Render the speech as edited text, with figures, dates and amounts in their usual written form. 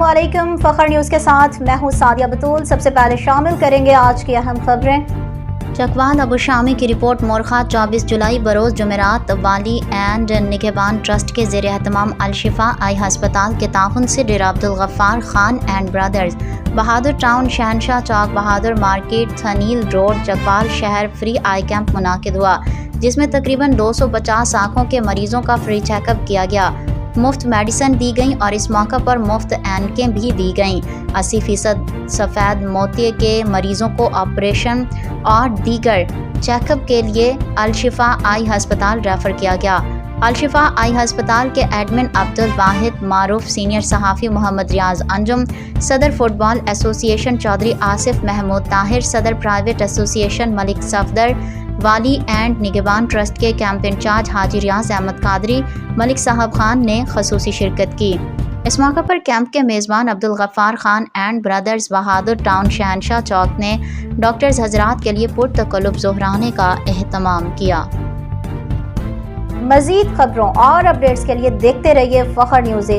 علیکم، فخر نیوز کے ساتھ میں ہوں سعدیہ بطول۔ سب سے پہلے شامل کریں گے آج کی اہم خبریں۔ چکوال ابو شامی کی رپورٹ مورخہ 24 جولائی بروز جمعرات والی اینڈ نگہبان ٹرسٹ کے زیر اہتمام الشفا آئی ہسپتال کے تعاون سے Dera Abdulghaffar Khan and brothers, Bahadur town, Shahenshah چوک، بہادر مارکیٹ، تھنیل روڈ، چکوال شہر فری آئی کیمپ منعقد ہوا، جس میں تقریباً 250 آنکھوں کے مریضوں کا فری چیک اپ کیا گیا، مفت میڈیسن دی گئیں اور اس موقع پر مفت اینکیں بھی دی گئیں۔ 80% سفید موتیے کے مریضوں کو آپریشن اور دیگر چیک اپ کے لیے الشفا آئی ہسپتال ریفر کیا گیا۔ الشفا آئی ہسپتال کے ایڈمن عبدالواحد معروف، سینئر صحافی محمد ریاض انجم، صدر فٹ بال ایسوسی ایشن چودھری آصف محمود طاہر، صدر پرائیویٹ ایسوسی ایشن ملک صفدر، والی اینڈ نگہبان ٹرسٹ کے کیمپ انچارج حاجی ریاض احمد قادری، ملک صاحب خان نے خصوصی شرکت کی۔ اس موقع پر کیمپ کے میزبان Abdul Ghaffar Khan and brothers, Bahadur town, Shahenshah Chowk نے ڈاکٹرز حضرات کے لیے پرتکلف ظہرانے کا اہتمام کیا۔ مزید خبروں اور اپڈیٹس کے لیے دیکھتے رہیے فخر نیوز۔